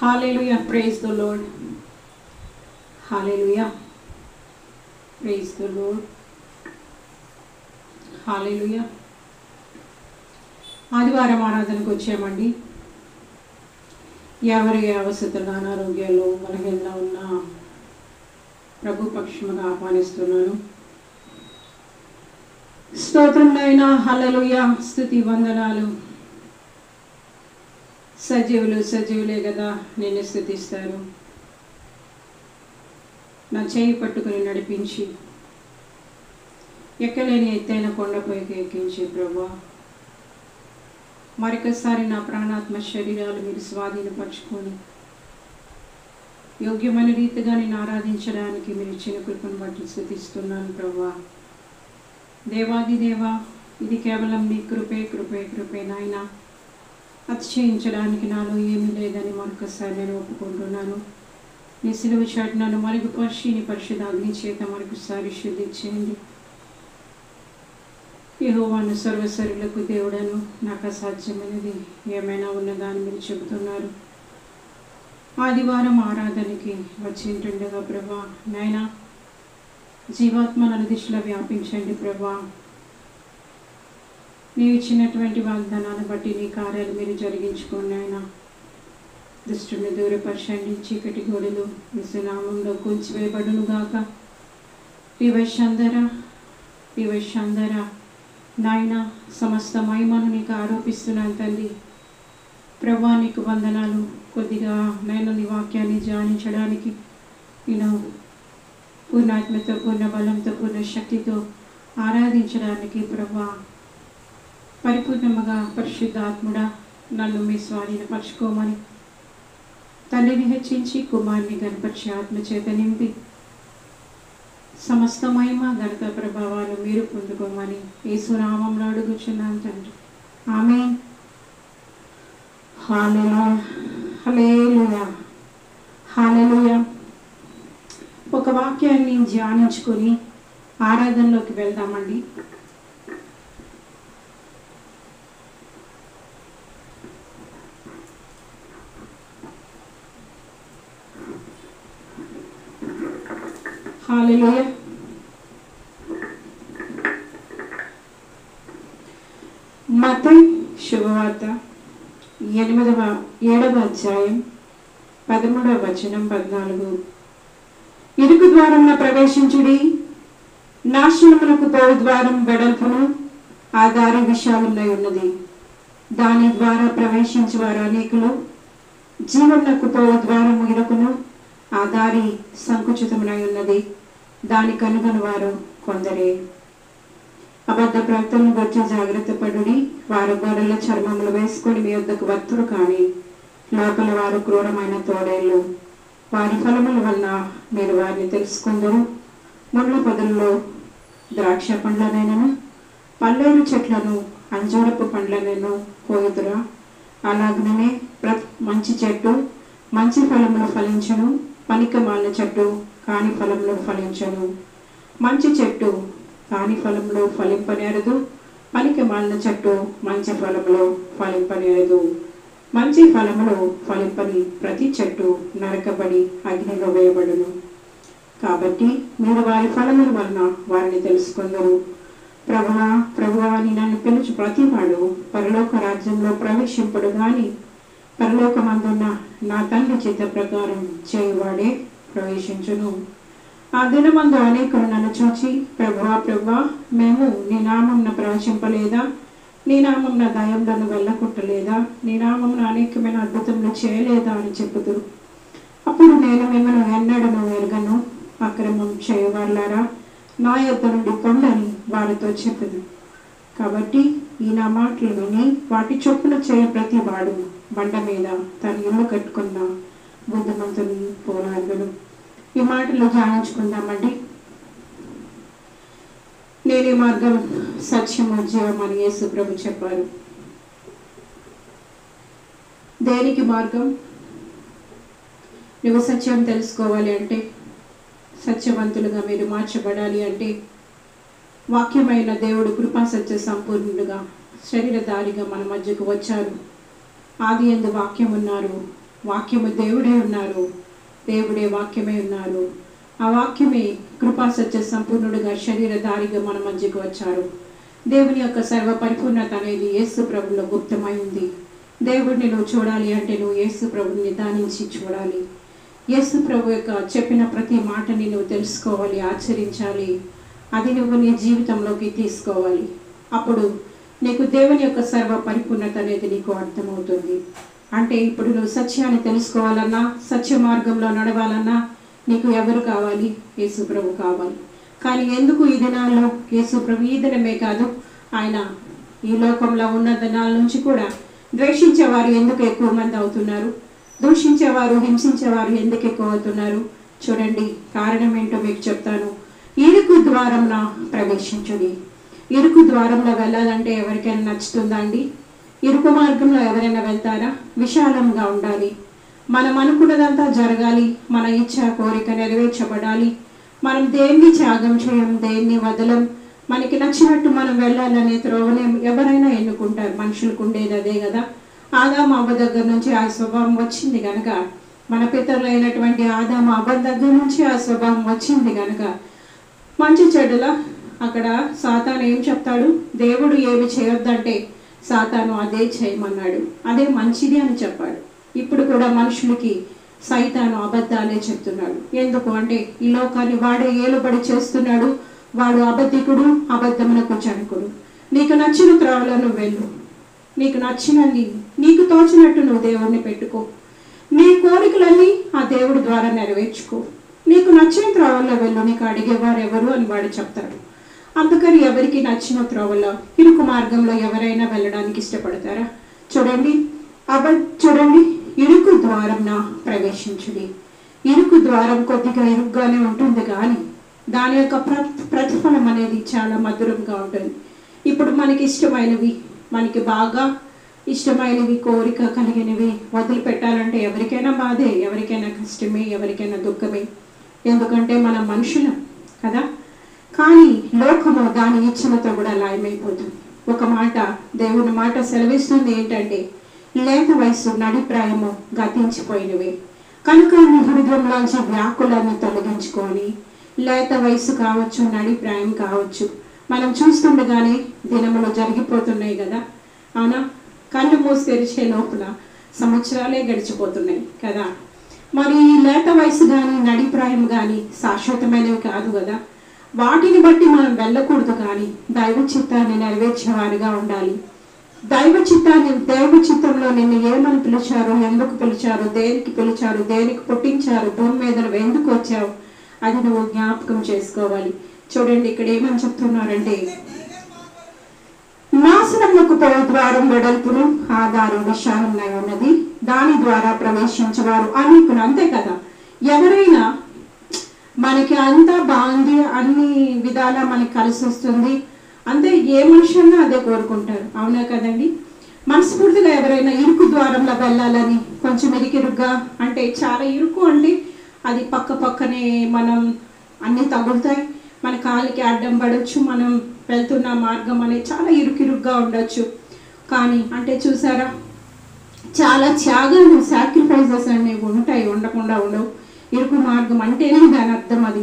Hallelujah. Praise the Lord. Hallelujah. Praise the Lord. Hallelujah. ఆదివారం ఆరాధనకు వచ్చామండి. ఎవరి అవసరతలు అనారోగ్యాలు బలహీనత ఉన్న ప్రభు పక్షముగా ఆహ్వానిస్తున్నాను. స్తోత్రం నాయనా. హల్లెలూయా. స్తుతి వందనాలు. సజీవులే కదా నిన్ను స్తుతిస్తారు. నా చేయి పట్టుకుని నడిపించి ఎక్కలేని ఎత్తైన కొండపైకి ఎక్కించి ప్రభువా, మరొకసారి నా ప్రాణాత్మ శరీరాలు మీరు స్వాధీనపరచుకొని యోగ్యమైన రీతిగా నేను ఆరాధించడానికి మీరు ఇచ్చిన కృపను బట్టి స్తుతిస్తున్నాను ప్రభువా. దేవాది దేవా, ఇది కేవలం నీ కృపే నాయనా. అతిశయించడానికి నాలో ఏమీ లేదని మరొకసారి నేను ఒప్పుకుంటున్నాను. నీ సిలువ చాటు నన్ను మరుగుపరిచి నీ పరిశుద్ధ అగ్ని చేత మరొకసారి శుద్ధి చేయండి. యెహోవాను సర్వశరీరులకు దేవుడను, నాకు అసాధ్యమైనది ఏమైనా ఉన్నదాన్ని మీరు చెబుతున్నారు. ఆదివారం ఆరాధనకి వచ్చింటుండగా ప్రభా నాయనా, జీవాత్మ నలుదిశలో వ్యాపించండి ప్రభా. నీవు ఇచ్చినటువంటి వాగ్దానాన్ని బట్టి నీ కార్యాలు మీరు జరిగించుకోండి ఆయన. దుష్టుని దూరపరచండి. చీకటి గోడలు విసునామంలో కూల్చివేయబడును గాక. పివైషందర నాయన, సమస్త మహిమను నీకు ఆరోపిస్తున్నాను తండ్రి. ప్రభా నీకు వందనాలు. కొద్దిగా నేను నీ వాక్యాన్ని ధ్యానించడానికి నేను పూర్ణాత్మతో, పూర్ణ బలంతో, పూర్ణ శక్తితో ఆరాధించడానికి ప్రభా పరిపూర్ణముగా పరిశుద్ధాత్ముడా నన్ను మీ స్వాధీనపరచుకోమని తండ్రిని హెచ్చించి కుమారుని గణపరిచి ఆత్మ చేత నింపి సమస్త మహిమ ఘనత ప్రభావాలు మీరు పొందుకోమని యేసు నామములో అడుగుచున్నాను తండ్రి. ఆమేన్. హల్లెలూయా. హల్లెలూయా. ఒక వాక్యాన్ని ధ్యానించుకొని ఆరాధనలోకి వెళ్దామండి. హల్లెలూయా. మత్తయి శుభవార్త 7వ అధ్యాయం 13వ వచనం 14. ఇరుకు ద్వారమున ప్రవేశించుడి, నాశనమునకు పోవు ద్వారం వెడల్పును, ఆ దారి విశాలమునై ఉన్నది, దాని ద్వారా ప్రవేశించువారు అనేకులు. జీవమునకు పోవు ద్వారము ఇరుకును, ఆ దారి సంకుచితమునై ఉన్నది, దాని కనుగొని వారు కొందరే. అబద్ధ ప్రవక్తలను గురించి జాగ్రత్త పడుడి. వారు గొర్రెల చర్మములు వేసుకొని మీ వద్దకు వత్తురు, కానీ లోపల వారు క్రూరమైన తోడేళ్ళు. వారి ఫలముల వలన మీరు వారిని తెలుసుకుందరు. ముళ్ళ పొదల్లో ద్రాక్ష పండ్లనైనను, పల్లేరు చెట్లను అంజూరపు పండ్లనైనా కోయుదురా? అలాగనే మంచి చెట్టు మంచి ఫలములు ఫలించును, పనికిమాలిన చెట్టు కాని ఫలములు ఫలించను. మంచి చెట్టు కాని ఫలములు ఫలింపనేరదు, పనికిమాలిన చెట్టు మంచి ఫలములు ఫలింపనేరదు. మంచి ఫలములు ఫలింపని ప్రతి చెట్టు నరకబడి అగ్నిలో వేయబడును. కాబట్టి మీరు వారి ఫలముల వలన వారిని తెలుసుకుందరు. ప్రభువా అని నన్ను పిలుచు ప్రతివాడు పరలోక రాజ్యంలో ప్రవేశింపడు గాని పరలోకమందున్న నా తండ్రి చిత్త ప్రకారం చేయువాడే ప్రవేశించును. ఆ దినమందు అనేకులు నన్ను చూచి, ప్రభువా మేము నీ నామమున ప్రవచింపలేదా? నీ నామమున దయ్యములను వెళ్ళగొట్టలేదా? నీ నామమున అనేకమైన అద్భుతములు చేయలేదా అని చెప్పుదురు. అప్పుడు నేను మిమ్మల్ని ఎన్నడను ఎరుగను, అక్రమం చేయవారులారా, నా యొద్ద నుండి పొందని వారితో చెప్పుదు. కాబట్టి ఈ నా మాటలు విని వాటి చొప్పున చేయ ప్రతి వాడు బండ మీద తన ఇల్లు కట్టుకున్న బుద్ధిమంతుని పోలాడును. ఈ మాటలు ధ్యానించుకుందామండి. నేనే మార్గం, సత్యము, జీవం అని యేసు ప్రభు చెప్పారు. దేనికి మార్గం? నువ్వు సత్యం తెలుసుకోవాలి అంటే, సత్యవంతులుగా మీరు మార్చబడాలి అంటే, వాక్యమైన దేవుడు కృపా సత్య సంపూర్ణుడుగా శరీరధారిగా మన మధ్యకు వచ్చారు. ఆది యందు వాక్యం ఉన్నారు, వాక్యము దేవుడే ఉన్నారు, దేవుడే వాక్యమే ఉన్నారు. ఆ వాక్యమే కృపా సత్య సంపూర్ణుడుగా శరీరధారిగా మన మధ్యకు వచ్చారు. దేవుని యొక్క సర్వ పరిపూర్ణత అనేది యేసు ప్రభులో గుప్తమై ఉంది. దేవుడిని నువ్వు చూడాలి అంటే నువ్వు యేసు ప్రభుని నిదానించి చూడాలి. యేసు ప్రభు యొక్క చెప్పిన ప్రతి మాటని నువ్వు తెలుసుకోవాలి, ఆచరించాలి. అది నువ్వు నీ జీవితంలోకి తీసుకోవాలి. అప్పుడు నీకు దేవుని యొక్క సర్వ పరిపూర్ణత అనేది నీకు అర్థమవుతుంది. అంటే ఇప్పుడు నువ్వు సత్యాన్ని తెలుసుకోవాలన్నా, సత్య మార్గంలో నడవాలన్నా నీకు ఎవరు కావాలి? యేసు ప్రభు కావాలి. కానీ ఎందుకు ఈ దినాల్లో యేసు ప్రభు ఈ దినమే కాదు, ఆయన ఈ లోకంలో ఉన్న దినాల నుంచి కూడా ద్వేషించేవారు ఎందుకు ఎక్కువ మంది అవుతున్నారు? దూషించేవారు, హింసించేవారు ఎందుకు ఎక్కువ అవుతున్నారు? చూడండి, కారణం ఏంటో మీకు చెప్తాను. ఇరుకు ద్వారంన ప్రవేశించుడి. ఇరుకు ద్వారంలో వెళ్ళాలంటే ఎవరికైనా నచ్చుతుందా అండి? ఇరుకు మార్గంలో ఎవరైనా వెళ్తారా? విశాలంగా ఉండాలి. మనం అనుకున్నదంతా జరగాలి. మన ఇచ్చ కోరిక నెరవేర్చబడాలి. మనం దేన్ని త్యాగం చేయం, దేన్ని వదలం. మనకి నచ్చినట్టు మనం వెళ్ళాలనే త్రోవనే ఎవరైనా ఎన్నుకుంటారు. మనుషులకు ఉండేది అదే కదా. ఆదాము అవ్వ దగ్గర నుంచి ఆ స్వభావం వచ్చింది కనుక, మన పితరులు అయినటువంటి ఆదాము అవ్వ దగ్గర నుంచి ఆ స్వభావం వచ్చింది కనుక, మంచి చెడుల అక్కడ సాతాను ఏం చెప్తాడు? దేవుడు ఏమి చేయొద్దంటే సాతాను అదే చేయమన్నాడు, అదే మంచిది అని చెప్పాడు. ఇప్పుడు కూడా మనుషులకి సైతాను అబద్ధాలే చెప్తున్నాడు. ఎందుకు అంటే ఈ లోకాన్ని వాడే ఏలుబడి చేస్తున్నాడు. వాడు అబద్ధికుడు, అబద్ధమునకు జనకుడు. నీకు నచ్చిన త్రోవలను వెళ్ళు. నీకు నచ్చినది, నీకు తోచినట్టు నువ్వు దేవుడిని పెట్టుకో. నీ కోరికలన్నీ ఆ దేవుడి ద్వారా నెరవేర్చుకో. నీకు నచ్చిన త్రోవల్లో వెళ్ళు, నీకు అడిగేవారు ఎవరు అని వాడు చెప్తాడు. అందుకని ఎవరికి నచ్చిన త్రోవల్లో, ఇరుకు మార్గంలో ఎవరైనా వెళ్ళడానికి ఇష్టపడతారా? చూడండి, చూడండి, ఇరుకు ద్వారంన ప్రవేశించుడి. ఇరుకు ద్వారం కొద్దిగా ఇరుగ్గానే ఉంటుంది కానీ దాని యొక్క ప్రతిఫలం అనేది చాలా మధురంగా ఉంటుంది. ఇప్పుడు మనకి ఇష్టమైనవి, మనకి బాగా ఇష్టమైనవి, కోరిక కలిగినవి వదిలిపెట్టాలంటే ఎవరికైనా బాధే, ఎవరికైనా కష్టమే, ఎవరికైనా దుఃఖమే. ఎందుకంటే మనం మనుషులం కదా. కానీ లోకము దాని ఇచ్చలతో కూడా లాయమైపోతుంది. ఒక మాట, దేవుని మాట సెలవిస్తుంది ఏంటంటే, లేత వయసు నడిప్రాయము గతించిపోయినవి కనుక నీ హృదయంలోంచి వ్యాకులాన్ని తొలగించుకొని, లేత వయసు కావచ్చు, నడిప్రాయం కావచ్చు, మనం చూస్తుండగానే దినములు జరిగిపోతున్నాయి కదా. అవునా? కళ్ళు మూసి తెరిచే లోపల సంవత్సరాలే గడిచిపోతున్నాయి కదా. మరి ఈ లేత వయసు కానీ నడిప్రాయం కానీ శాశ్వతమైనవి కాదు కదా. వాటిని బట్టి మనం వెళ్ళకూడదు, కానీ దైవ చిత్తాన్ని నెరవేర్చేవారిగా ఉండాలి. దైవ చిత్తంలో నిన్ను ఏమని పిలిచారు, ఎందుకు పిలిచారు, దేనికి పిలిచారు, దేనికి పుట్టించారు, భూమి మీద నువ్వు ఎందుకు వచ్చావు, అది నువ్వు జ్ఞాపకం చేసుకోవాలి. చూడండి, ఇక్కడ ఏమని చెప్తున్నారంటే, నాశనములకు పోవు ద్వారం వెడల్పును, ఆ దారి విశాలమై ఉన్నది, దాని ద్వారా ప్రవేశించేవారు అనేకులు. అంతే కదా. ఎవరైనా మనకి అంతా బాగుంది, అన్ని విధాలా మనకి కలిసి వస్తుంది అంతే, ఏ మనుషున్నా అదే కోరుకుంటారు. అవునా కదండి? మనస్ఫూర్తిగా ఎవరైనా ఇరుకు ద్వారంలో వెళ్ళాలని, కొంచెం ఇరుకిరుగ్గా అంటే చాలా ఇరుకు అంటే అది పక్కనే మనం అన్నీ తగులుతాయి, మన కాలికి అడ్డం పడవచ్చు, మనం వెళ్తున్న మార్గం అనేది చాలా ఇరుకిరుగ్గా ఉండొచ్చు. కానీ అంటే చూసారా, చాలా త్యాగాలు, సాక్రిఫైజెస్ అనేవి ఉంటాయి, ఉండకుండా ఉండవు. ఇరుకు మార్గం అంటేనే దాని అర్థం అది.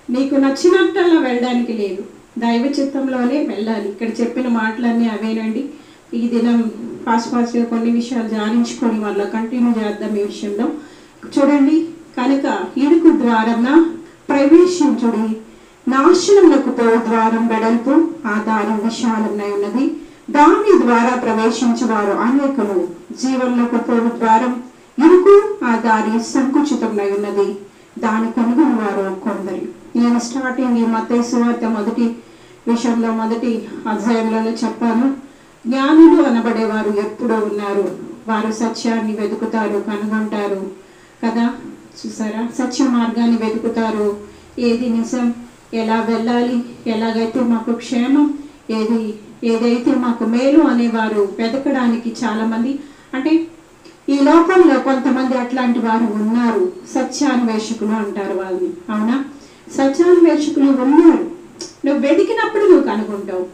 నీకు నచ్చినట్టల్లా వెళ్ళడానికి లేదు, దైవ చిత్తంలోనే వెళ్ళాలి. ఇక్కడ చెప్పిన మాటలన్నీ అవేనండి. ఈ దినం ఫాస్ట్గా కొన్ని విషయాలు ధ్యానించుకొని వాళ్ళ కంటిన్యూ చేద్దాం ఈ విషయంలో. చూడండి, కనుక ఇరుకు ద్వారంన ప్రవేశించుడి, నాశనములకు పోవు ద్వారం వెడల్పు, ఆ దారి విశాలమై ఉన్నది, దాని ద్వారా ప్రవేశించేవారు అనేకులు. జీవంలోకి పోవు ద్వారం ఇరుకు, ఆ దారి సంకుచితమై ఉన్నది, దాని కనుగొని వారు కొందరు. నేను స్టార్టింగ్ ఈ మత్తయి సువార్త మొదటి అధ్యాయంలోనే చెప్పాను. జ్ఞానులు అనబడేవారు ఎప్పుడూ ఉన్నారు. వారు సత్యాన్ని వెతుకుతారు, కనుగొంటారు కదా. చూసారా, సత్య మార్గాన్ని వెతుకుతారు. ఏది నిజం, ఎలా వెళ్ళాలి, ఎలాగైతే మాకు క్షేమం, ఏదైతే మాకు మేలు అనేవారు వెతకడానికి చాలామంది, అంటే ఈ లోకంలో కొంతమంది అట్లాంటి వారు ఉన్నారు. సత్యాన్వేషకులు అంటారు వాళ్ళని. అవునా? సత్యాన్వేషకులు ఉన్నారు. నువ్వు వెతికినప్పుడు నువ్వు కనుగొంటావు.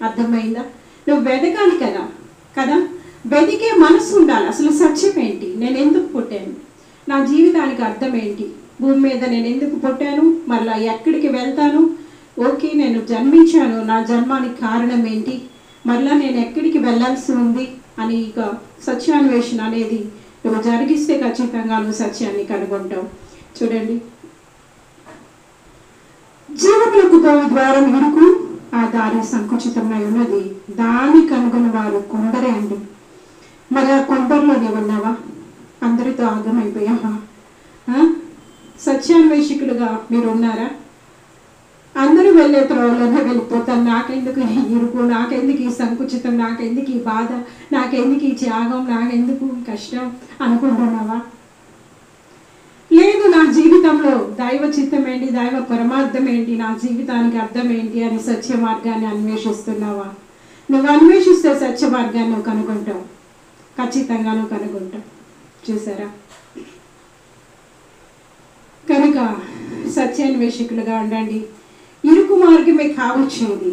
అర్థమైందా? నువ్వు వెతకాలి కదా. వెతికే మనసు ఉండాలి. అసలు సత్యం ఏంటి, నేను ఎందుకు పుట్టాను, నా జీవితానికి అర్థం ఏంటి, భూమి మీద నేను ఎందుకు పుట్టాను, మళ్ళీ ఎక్కడికి వెళ్తాను, ఓకే నేను జన్మించాను, నా జన్మానికి కారణం ఏంటి, మళ్ళీ నేను ఎక్కడికి వెళ్ళాల్సి ఉంది అని ఇక సత్యాన్వేషణ అనేది నువ్వు జరిగిస్తే ఖచ్చితంగా నువ్వు సత్యాన్ని కనుగొంటావు. చూడండి, జీవములకు పోవు ద్వారం ఇరుకు, ఆ దారి సంకుచితమై ఉన్నది, దాన్ని కనుగొని వారు కొందరే అండి. మరి ఆ కొందరిలో నీవు ఉన్నావా? అందరితో ఆగమైపోయావా? సత్యాన్వేషకులుగా మీరు ఉన్నారా? అందరూ వెళ్ళే త్రోవలోనే వెళ్ళిపోతారు. నాకెందుకు ఈ ఇరుకు, నాకెందుకు ఈ సంకుచితం, నాకెందుకు ఈ బాధ, నాకెందుకు ఈ త్యాగం, నాకెందుకు ఈ కష్టం అనుకుంటున్నావా? లేదు, నా జీవితంలో దైవ చిత్తం ఏంటి, దైవ పరమార్థం ఏంటి, నా జీవితానికి అర్థం ఏంటి అని సత్య మార్గాన్ని అన్వేషిస్తున్నావా? నువ్వు అన్వేషిస్తే సత్య మార్గాన్ని నువ్వు కనుగొంటావు, ఖచ్చితంగా నువ్వు కనుగొంటావు. చూసారా? కనుక సత్యాన్వేషకులుగా ఉండండి. ఇరుకు మార్గమే కావచ్చేది,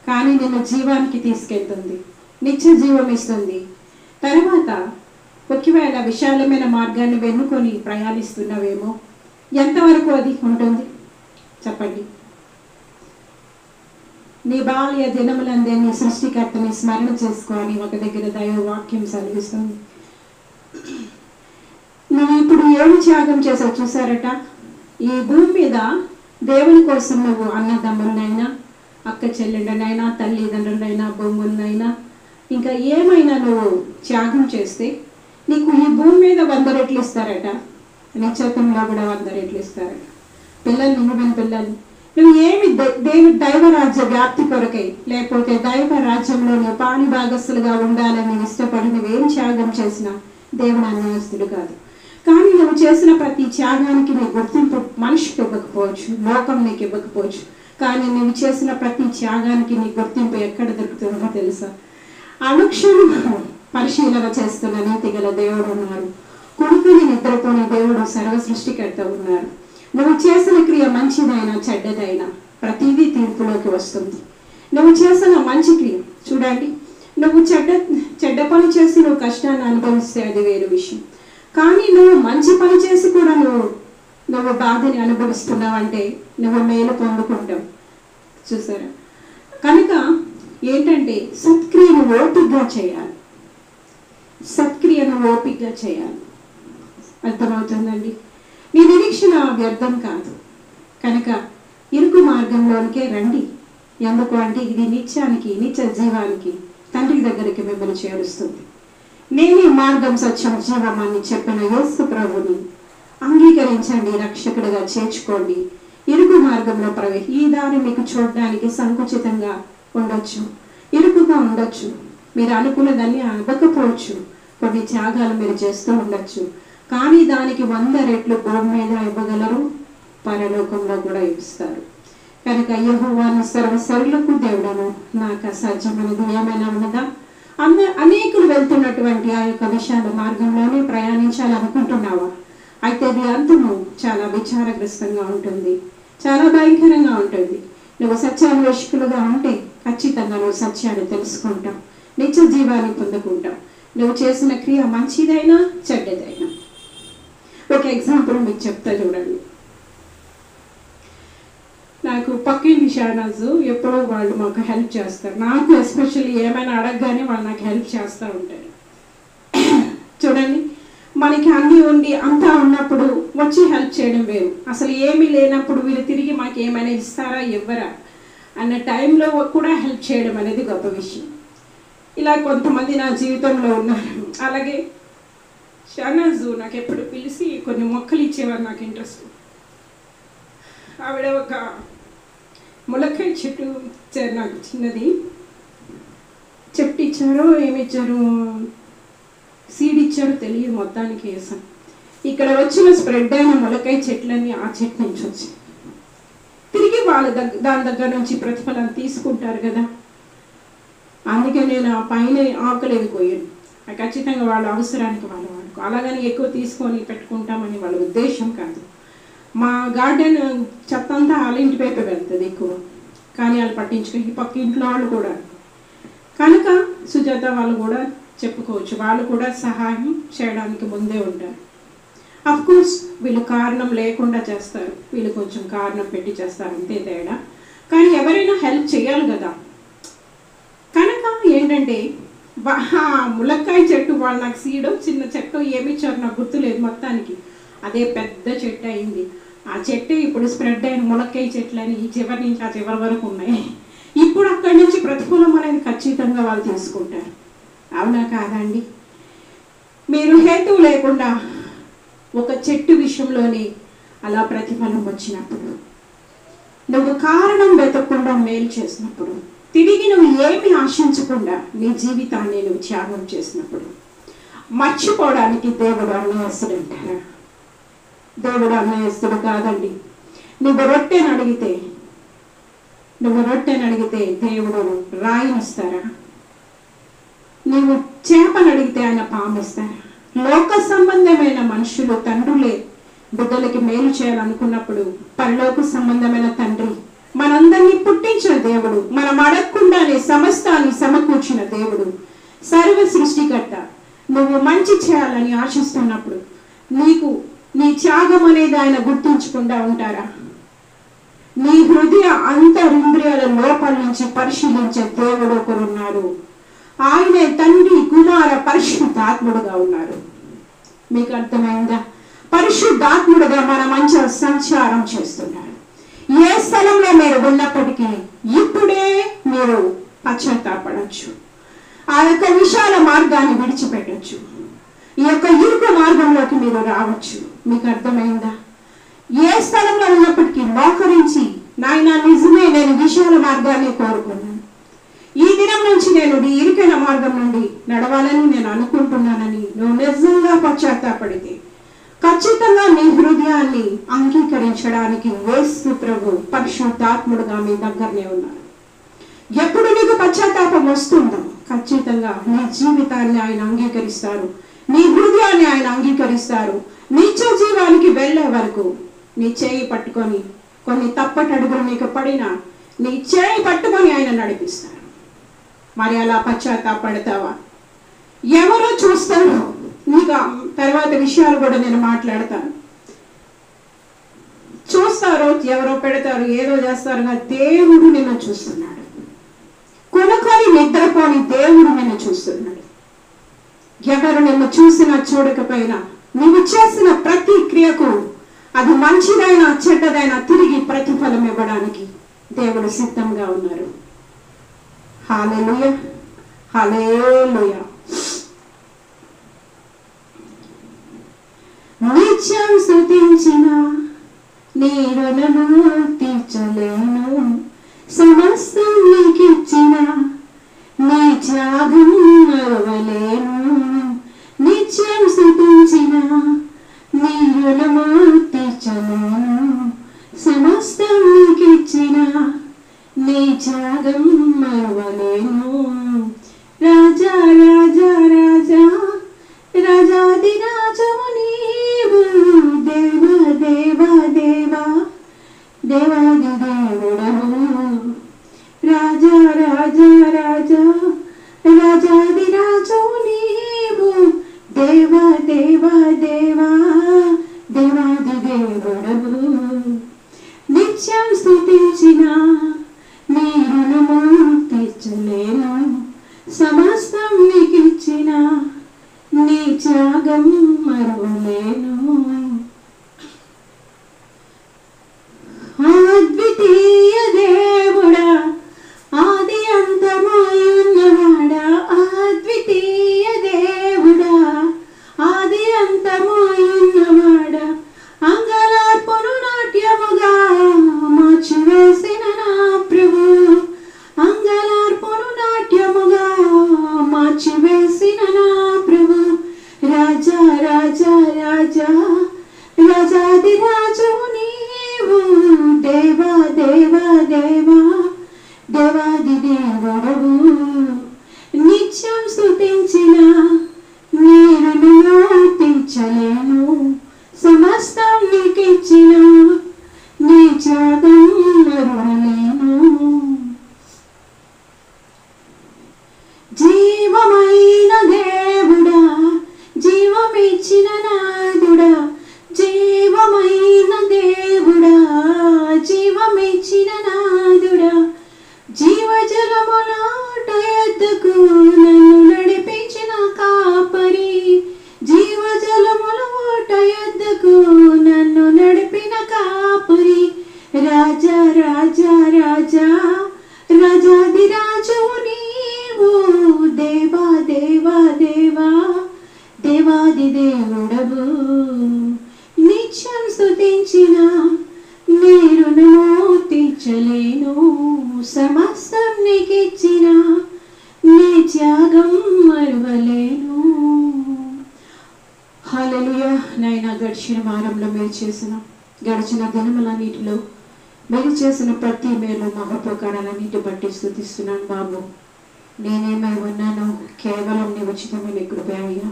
కానీ నిన్ను జీవానికి తీసుకెళ్తుంది, నిత్య జీవం ఇస్తుంది. తర్వాత ఒకవేళ విశాలమైన మార్గాన్ని వెన్నుకొని ప్రయాణిస్తున్నావేమో, ఎంతవరకు అది ఉంటుంది చెప్పండి? నీ బాల్య దినములందే నీ సృష్టికర్తని స్మరణ చేసుకోని ఒక దగ్గర దైవ వాక్యం సెలవిస్తుంది. నువ్వు ఇప్పుడు ఏమి త్యాగం చేసావు చూసారట? ఈ భూమి మీద దేవుని కోసం నువ్వు అన్నదమ్ములనైనా, అక్క చెల్లెళ్ళనైనా, తల్లిదండ్రులైనా, భూములనైనా, ఇంకా ఏమైనా నువ్వు త్యాగం చేస్తే నీకు ఈ భూమి మీద 100 రెట్లు ఇస్తారట, నిత్యత్వంలో కూడా 100 రెట్లు ఇస్తారట. పిల్లలు, నువ్వు పిల్లలు, నువ్వు ఏమి దైవరాజ్య వ్యాప్తి కొరకై, లేకపోతే దైవ రాజ్యంలో నువ్వు పాని భాగస్థులుగా ఉండాలని ఇష్టపడి నువ్వేం త్యాగం చేసినా దేవుడు అన్యాయస్తుడు కాదు. కానీ నువ్వు చేసిన ప్రతి త్యాగానికి నీ గుర్తింపు మనిషికి ఇవ్వకపోవచ్చు, లోకం నీకు ఇవ్వకపోవచ్చు, కానీ నువ్వు చేసిన ప్రతి త్యాగానికి నీ గుర్తింపు ఎక్కడ దొరుకుతుందో తెలుసా? అనుక్షణం పరిశీలన చేస్తున్న నీతి గల దేవుడు ఉన్నారు. కొడుకుని నిద్రపోని దేవుడు సర్వ సృష్టికర్త ఉన్నారు. నువ్వు చేసిన క్రియ మంచిదైనా చెడ్డదైనా ప్రతిదీ తీర్పులోకి వస్తుంది. నువ్వు చేసిన మంచి క్రియ, చూడండి, నువ్వు చెడ్డ పని చేసి నువ్వు కష్టాన్ని అనుభవిస్తే అది వేరు విషయం. కానీ నువ్వు మంచి పని చేసి కూడా నువ్వు బాధని అనుభవిస్తున్నావంటే నువ్వు మేలు పొందుకుంటావు. చూసారా? కనుక ఏంటంటే సత్క్రియను ఓపికగా చేయాలి, సత్క్రియను ఓపికగా చేయాలి. అర్థమవుతుందండి? నీ నిరీక్షణ వ్యర్థం కాదు. కనుక ఇరుకు మార్గంలోనికే రండి. ఎందుకు అంటే ఇది నిత్యానికి, నిత్య జీవానికి, తండ్రి దగ్గరికి మిమ్మల్ని చేరుస్తుంది. నేనే మార్గం, సత్యం, జీవం అని చెప్పిన యేసు ప్రభుని అంగీకరించండి, రక్షకుడిగా చేర్చుకోండి. ఇరుకు మార్గంలో ఈ దారి మీకు చూడడానికి సంకుచితంగా ఉండొచ్చు, ఇరుకుగా ఉండొచ్చు, మీరు అనుకున్నదాన్ని అవ్వకపోవచ్చు, కొన్ని త్యాగాలు మీరు చేస్తూ ఉండొచ్చు. కానీ దానికి 100 రెట్లు భూమి మీద ఇవ్వగలరు, పరలోకంలో కూడా ఇస్తారు. కనుక యెహోవాను సర్వసరులకు దేవుడను, నాకు అసాధ్యమైనది ఏమైనా ఉన్నదా? అనేకులు వెళ్తున్నటువంటి ఆ యొక్క విశాల మార్గంలోనే ప్రయాణించాలనుకుంటున్నావా? అయితే అది అంతము చాలా విచారగ్రస్తంగా ఉంటుంది, చాలా భయంకరంగా ఉంటుంది. నువ్వు సత్యాన్వేషకులుగా ఉంటే ఖచ్చితంగా నువ్వు సత్యాన్ని తెలుసుకుంటావు, నిత్య జీవాన్ని పొందుకుంటావు. నువ్వు చేసిన క్రియ మంచిదైనా చెడ్డదైనా. ఒక ఎగ్జాంపుల్ మీకు చెప్తా చూడండి. నాకు పక్కింటి షానాజు ఎప్పుడో వాళ్ళు మాకు హెల్ప్ చేస్తారు. నాకు ఎస్పెషల్లీ ఏమైనా అడగగానే వాళ్ళు నాకు హెల్ప్ చేస్తూ ఉంటారు. చూడండి, మనకి అన్నీ ఉండి అంతా ఉన్నప్పుడు వచ్చి హెల్ప్ చేయడం వేరు, అసలు ఏమీ లేనప్పుడు వీళ్ళు తిరిగి మాకు ఏమైనా ఇస్తారా ఇవ్వరా అన్న టైంలో కూడా హెల్ప్ చేయడం అనేది గొప్ప విషయం. ఇలా కొంతమంది నా జీవితంలో ఉన్నారు. అలాగే షానాజు నాకు ఎప్పుడు పిలిచి కొన్ని మొక్కలు ఇచ్చేవారు, నాకు ఇంట్రెస్ట్. ఆవిడ ఒక ములక్కాయ చెట్టు ఇచ్చారు నాకు, చిన్నది చెట్టు ఇచ్చారో ఏమిచ్చారు, సీడ్ ఇచ్చారో తెలియదు, మొత్తానికి వేసాం. ఇక్కడ వచ్చిన స్ప్రెడ్ అయిన ములక్కాయ చెట్లన్నీ ఆ చెట్టు నుంచి వచ్చాయి. తిరిగి వాళ్ళ దాని దగ్గర నుంచి ప్రతిఫలం తీసుకుంటారు కదా, అందుకే నేను ఆ పైన ఆకులు కోయను. ఖచ్చితంగా వాళ్ళ అవసరానికి వాళ్ళు వాడుకో, అలాగని ఎక్కువ తీసుకొని పెట్టుకుంటామని వాళ్ళ ఉద్దేశం కాదు. మా గార్డెన్ చెత్త అంతా వాళ్ళ ఇంటి వైపు వెళ్తుంది ఎక్కువ, కానీ వాళ్ళు పట్టించుకుని పక్క ఇంట్లో వాళ్ళు కూడా. కనుక సుజాత వాళ్ళు కూడా చెప్పుకోవచ్చు. వాళ్ళు కూడా సహాయం చేయడానికి ముందే ఉంటారు. కోర్స్ వీళ్ళు కారణం లేకుండా చేస్తారు, వీళ్ళు కొంచెం కారణం పెట్టి చేస్తారు, అంతే తేడా. కానీ ఎవరైనా హెల్ప్ చేయాలి కదా. కనుక ఏంటంటే ములక్కాయ చెట్టు వాళ్ళు నాకు సీడో చిన్న చెట్టు ఏమి ఇచ్చారు నాకు గుర్తులేదు, మొత్తానికి అదే పెద్ద చెట్టు అయింది. ఆ చెట్టు ఇప్పుడు స్ప్రెడ్ అయిన ములక్కాయ చెట్లు అని ఈ చివరి నుంచి ఆ చివరి వరకు ఉన్నాయి. ఇప్పుడు అక్కడి నుంచి ప్రతిఫలం అనేది ఖచ్చితంగా వాళ్ళు తీసుకుంటారు. అవునా కాదండి? మీరు హేతువు లేకుండా ఒక చెట్టు విషయంలోనే అలా ప్రతిఫలం వచ్చినప్పుడు, నువ్వు కారణం వెతకకుండా మేలు చేసినప్పుడు, తిరిగి నువ్వు ఏమి ఆశించకుండా నీ జీవితాన్ని నువ్వు త్యాగం చేసినప్పుడు, మర్చిపోవడానికి దేవుడు అన్యాయస్తుడు అంటారా? దేవుడు అన్యాయస్తుడు కాదండి. నువ్వు రొట్టెని అడిగితే దేవుడు రాయినిస్తారా? నువ్వు చేపను అడిగితే ఆయన పామిస్తారా? లోక సంబంధమైన మనుషులు, తండ్రులే బిడ్డలకి మేలు చేయాలనుకున్నప్పుడు పరలోక సంబంధమైన తండ్రి, మనందరినీ పుట్టించిన దేవుడు, మనం అడగకుండానే సమస్తాన్ని సమకూర్చిన దేవుడు, సర్వ సృష్టికర్త, నువ్వు మంచి చేయాలని ఆశిస్తున్నప్పుడు నీకు నీ త్యాగం అనేది ఆయన గుర్తించకుండా ఉంటారా? నీ హృదయ అంతరింద్రియాల లోపల నుంచి పరిశీలించే దేవుడు ఒకరున్నారు. ఆయనే తండ్రి, కుమార, పరిశుద్ధాత్ముడుగా ఉన్నారు. మీకు అర్థమైందా? పరిశుద్ధాత్ముడుగా మన మధ్య సంచారం చేస్తున్నారు. ఏ స్థలంలో మీరు ఉన్నప్పటికీ ఇప్పుడే మీరు పశ్చాత్తాపడచ్చు. ఆ యొక్క విశాల మార్గాన్ని విడిచిపెట్టచ్చు. ఈ యొక్క ఇరుకు మార్గంలోకి మీరు రావచ్చు. మీకు అర్థమైందా? ఏ స్థలంలో ఉన్నప్పటికీ మోకరించి, నాయన నిజమే నేను విశాల మార్గాన్ని కోరుకున్నాను, ఈ దినం నుంచి నేను ఈ ఇరుకైన మార్గం నుండి నడవాలని నేను అనుకుంటున్నానని నువ్వు నిజంగా పశ్చాత్తాపడితే ఖచ్చితంగా నీ హృదయాన్ని అంగీకరించడానికి యేసు ప్రభు పరిశుద్ధాత్ముడుగా మీ దగ్గరనే ఉన్నారు. ఎప్పుడు నీకు పశ్చాత్తాపం వస్తుందో ఖచ్చితంగా నీ జీవితాన్ని ఆయన అంగీకరిస్తారు, నీ హృదయాన్ని ఆయన అంగీకరిస్తారు. నిత్య జీవానికి వెళ్ళే వరకు నీ చేయి పట్టుకొని, కొన్ని తప్పటడుగులు నీకు పడినా నీ చేయి పట్టుకొని ఆయన నడిపిస్తారు. మరి అలా పశ్చాత్తాపడతావా? ఎవరో చూస్తారు, నీకు తర్వాత విషయాలు కూడా నేను మాట్లాడతాను. చూస్తారు, ఎవరో పెడతారు, ఏదో చేస్తారు, దేవుడు నిన్ను చూస్తున్నాడు. కొనుక్కొని నిద్రపోని దేవుడు నిన్ను చూస్తున్నాడు. ఎవరు నిన్ను చూసినా చూడకపోయినా నువ్వు చేసిన ప్రతి క్రియకు, అది మంచిదైనా చెడ్డదైనా, తిరిగి ప్రతిఫలం ఇవ్వడానికి దేవుడు సిద్ధంగా ఉన్నారు. హల్లెలూయా, హల్లెలూయా. నిత్యం స్తుతించిన నీ రుణము తీర్చలేను, సమస్తం నీకిచ్చిన నీ త్యాగం మరువలేను. నిత్యం స్తుతించిన నీ రుణము తీర్చలేను, సమస్తం నీకిచ్చిన నీ త్యాగం మరువలేను. రాజా రాజా రాజా రాజాది రాజము నీవు, దేవ దేవ దేవ దేవాది దేవుడవు. రాజా రాజా రాజా రాజాది రాజము నీవు, దేవ దేవ దేవ దేవాది దేవుడవు. నిత్యం స్తుతించిన నీ రుణము తీర్చలేను, సమస్తం నీకిచ్చిన నీ త్యాగం మరువలేను. అద్వితీయ దేవుడా, ఆది అంతమయున్నవాడా, అద్వితీయ దేవుడా, ఆది అంతమయున్నవాడా, అంగలార్పును నాట్యముగా మార్చివేసిన నా ప్రభు, అంగలార్పును నాట్యముగా మార్చివేసిన నా ప్రభు. రాజా రాజా రాజా రాజాది రాజు నీవు, దేవ దేవ దేవ దేవాది దేవుడవు. నిత్యం స్తుతించిన నీ రుణము తీర్చలేను, సమస్తం నీకిచ్చిన నీ త్యాగం మరువలేను. జీవమైన యొద్దకు నన్ను నడిపించిన కాపరి, జీవజలముల ఊట యొద్దకు నన్ను నడిపిన కాపరి, రాజా రాజా రాజా రాజాదిరాజువు నీవు, దేవా దేవా దేవా దేవాది దేవుడవు, నిత్యం స్తుతించిన నీ రుణము తీర్చలేను, సమస్తం నీకిచ్చిన నీ త్యాగం మరువలేను. హల్లెలూయా. నైనా గడిచిన వారంలో మీరు గడిచిన దినములన్నిటిలో మీరు చేసిన ప్రతి మేలు మహోపకారాలన్నిటి బట్టి స్తుతిస్తున్నాను బాబు. నేనేమై ఉన్నానో కేవలం నీ ఉచితమైన కృపే అయ్యా.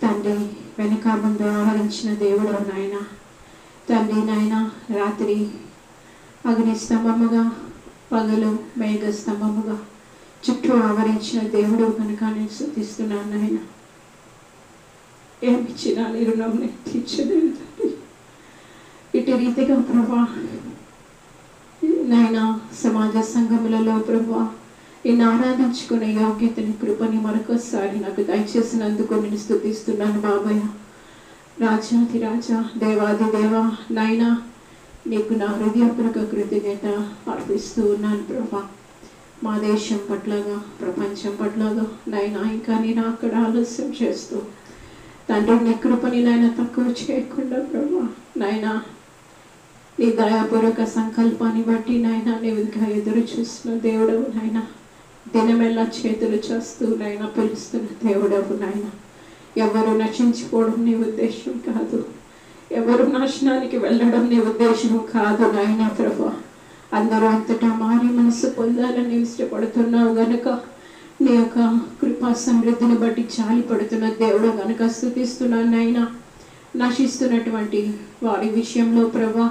తండ్రి, వెనుక ముందు ఆవరించిన దేవుడు నాయన. తండ్రి నాయన, రాత్రి అగ్ని స్తంభముగా, పగలు మేఘ స్తంభముగా చుట్టూ ఆవరించిన దేవుడు కనుక నేను స్తుతిస్తున్నాను నాయన. ఏమిచ్చినా నీ రుణం నేను తీర్చలేదు తండ్రి. ఇటు రీతిగా ప్రభా నాయన సమాజ సంఘములలో ప్రభా నిన్ను ఆరాధించుకునే యోగ్యతని, కృపని మరొకసారి నాకు దయచేసినందుకు నేను స్తుతిస్తున్నాను బాబాయ్. రాజాది రాజా, దేవాది దేవా నాయన, నీకు నా హృదయపూర్వక కృతజ్ఞత అర్పిస్తూ ఉన్నాను ప్రభా. మా దేశం పట్లగా, ప్రపంచం పట్లగా నాయన ఇంకా నేను అక్కడ ఆలస్యం చేస్తూ తండ్రి నీ కృపని నాయన తక్కువ చేయకుండా ప్రభా నాయన నీ దయాపూర్వక సంకల్పాన్ని బట్టి నాయన నీవు ఇంకా ఎదురు చూస్తున్న దేవుడవు నాయన. దినమెల్లా చేతులు చేస్తూ నాయన పిలుస్తున్న దేవుడవు నాయన. ఎవరు నశించిపోవడం నీ ఉద్దేశం కాదు, ఎవరు నాశనానికి వెళ్ళడం నీ ఉద్దేశం కాదు నాయన ప్రభా. అందరూ అంతటా మారి మనసు పొందాలని ఇష్టపడుతున్నావు గనుక నీ యొక్క కృపా సమృద్ధిని బట్టి చాలి పడుతున్న దేవుడు గనుక స్తుతిస్తున్నాను నాయన. నశిస్తున్నటువంటి వారి విషయంలో ప్రభా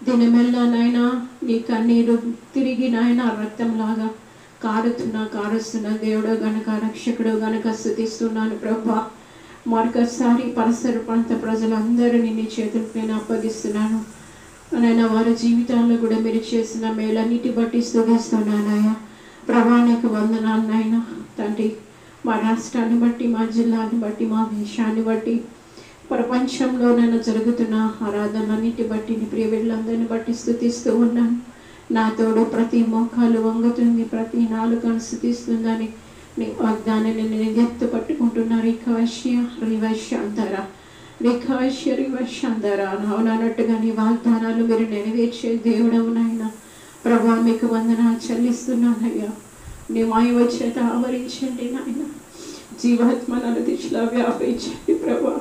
దినమెల్లా నాయన నీ కన్నీరు తిరిగి నాయన రక్తంలాగా కారుస్తున్న దేవుడు గనుక, రక్షకుడు గనుక స్తుతిస్తున్నాను ప్రభా. మరొకసారి పరిసర ప్రాంత ప్రజలందరినీ నీ చేతులకు నేను అప్పగిస్తున్నాను నాయన. వారి జీవితాల్లో కూడా మీరు చేసిన మేలన్నిటి బట్టి స్తుతిస్తున్నానయ్యా ప్రభా. నీకు వందనాలు నాయన తండ్రి. మా రాష్ట్రాన్ని బట్టి, మా జిల్లాని బట్టి, మా దేశాన్ని బట్టి, ప్రపంచంలో నేను జరుగుతున్న ఆరాధనలన్నిటి బట్టి నీ ప్రియ బిడ్డలందరిని బట్టి స్తుతిస్తూ ఉన్నాను. నా తోడు ప్రతి మోకాలు వంగుతుంది, ప్రతి నాలుకను స్తుతిస్తుందని నీ వాగ్దానాన్ని నేను ఎత్తు పట్టుకుంటున్నా. రిఖాశ్య అవునన్నట్టుగా నీ వాగ్దానాలు మీరు నెరవేర్చే దేవుడవు నాయన ప్రభా. మీకు వందనాలు చెల్లిస్తున్నానయ్యా. నీ మాయవ చేత ఆవరించండి నాయన. జీవాత్మను దిశలో వ్యాపించండి ప్రభా.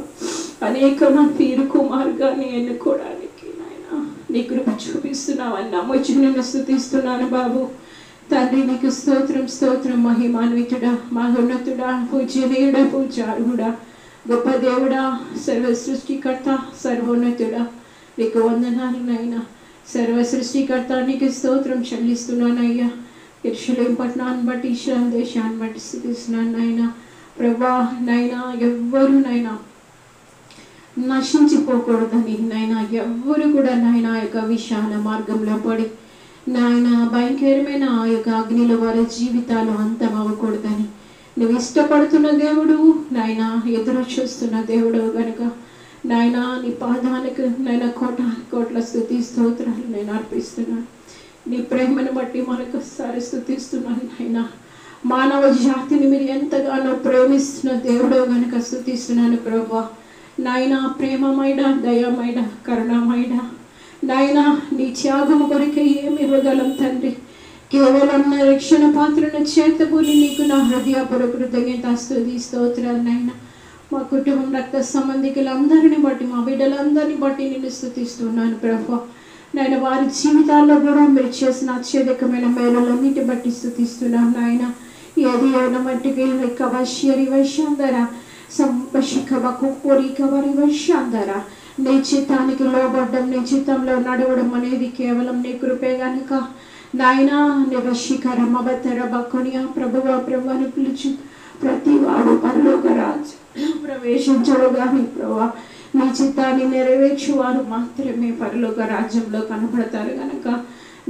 అనేక మంది ఇరుకు మార్గాన్ని ఎన్నుకోవడానికి నాయన నీ కృప చూపిస్తున్నావని నమ్మొచ్చి నిన్ను స్తుతిస్తున్నాను బాబు. తండ్రి నీకు స్తోత్రం స్తోత్రం. మహిమాన్వితుడా, మహోన్నతుడా, పూజ్యనీయుడా, పూజార్హుడా, గొప్ప దేవుడా, సర్వ సృష్టికర్త, సర్వోన్నతుడా నీకు వందనాలు నాయన. సర్వ సృష్టికర్త నీకు స్తోత్రం చెల్లిస్తున్నానయ్యా. యెరూషలేము పట్టణాన్ని బట్టి, ఇశ్రాయేలు దేశాన్ని బట్టి స్తుతిస్తున్నాను నాయన ప్రభా. నాయన ఎవ్వరు నాయన నశించిపోకూడదని నాయన, ఎవ్వరు కూడా నాయన ఆ యొక్క విశాల మార్గంలో పడి నాయన భయంకరమైన ఆ యొక్క అగ్నిలో వారి జీవితాలు అంతం అవ్వకూడదని నువ్వు ఇష్టపడుతున్న దేవుడు నాయన, ఎదురు చూస్తున్న దేవుడు కనుక నాయన నీ పాదాలకు నాయన కోట్ల స్తుతి స్తోత్రాలు నేను అర్పిస్తున్నాను. నీ ప్రేమను బట్టి మరొకసారి స్తుతిస్తున్నాను నాయన. మానవ జాతిని మీరు ఎంతగానో ప్రేమిస్తున్న దేవుడు కనుక స్తుతిస్తున్నాను ప్రభా. నాయన ప్రేమమైన, దయమైన, కరుణమైన నాయన నీ త్యాగం కొరకే ఏమి ఇవ్వగలం తండ్రి. కేవలం నా రక్షణ పాత్రను చేతబూని నీకు నా హృదయపూర్వక కృతజ్ఞత స్తుతి స్తోత్రాలు నాయన. మా కుటుంబం, రక్త సంబంధికులందరిని బట్టి, మా బిడ్డలందరినీ బట్టి నేను స్తుతిస్తున్నాను ప్రభా. నాయన వారి జీవితాల్లో కూడా మీరు చేసిన అత్యధికమైన మేలులన్నిటి బట్టి స్తుతిస్తున్నాను నాయన. ఏది ఏమైనా మట్టికి కవశ్యరి వశ్యందర సంపశికవరి వశ్యందర నీ చిత్తానికి లోబడ్డం, నీ చిత్తంలో నడవడం అనేది కేవలం నీ కృపే గనుక నాయన. నీ వశీకరం అబద్ధర బక్కునియా ప్రభువా ప్రభుని పిలుచు ప్రతి వాడు పరలోక రాజ్యం ప్రవేశించడు కానీ ప్రభా నీ చిత్తాన్ని నెరవేర్చు వారు మాత్రమే పరలోక రాజ్యంలో కనపడతారు కనుక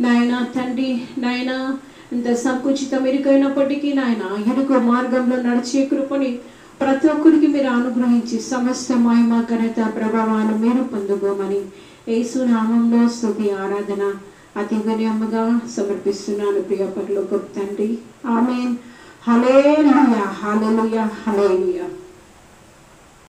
నాయన తండ్రి. నాయన ఇంత సంకుచితం ఇరుకైనప్పటికీ నాయన ఇరుకు మార్గంలో నడిచే కృపని ప్రతి ఒక్కరికి మీరు అనుగ్రహించి సమస్త మహిమ ఘనత ప్రభావాలు మీరు పొందుకోమని యేసు నామంలో స్తుతి ఆరాధన అతి వినయముగా సమర్పిస్తున్నాను ప్రియ పరలోకపు తండ్రి. ఆమేన్. హల్లెలూయా, హల్లెలూయా, హల్లెలూయా.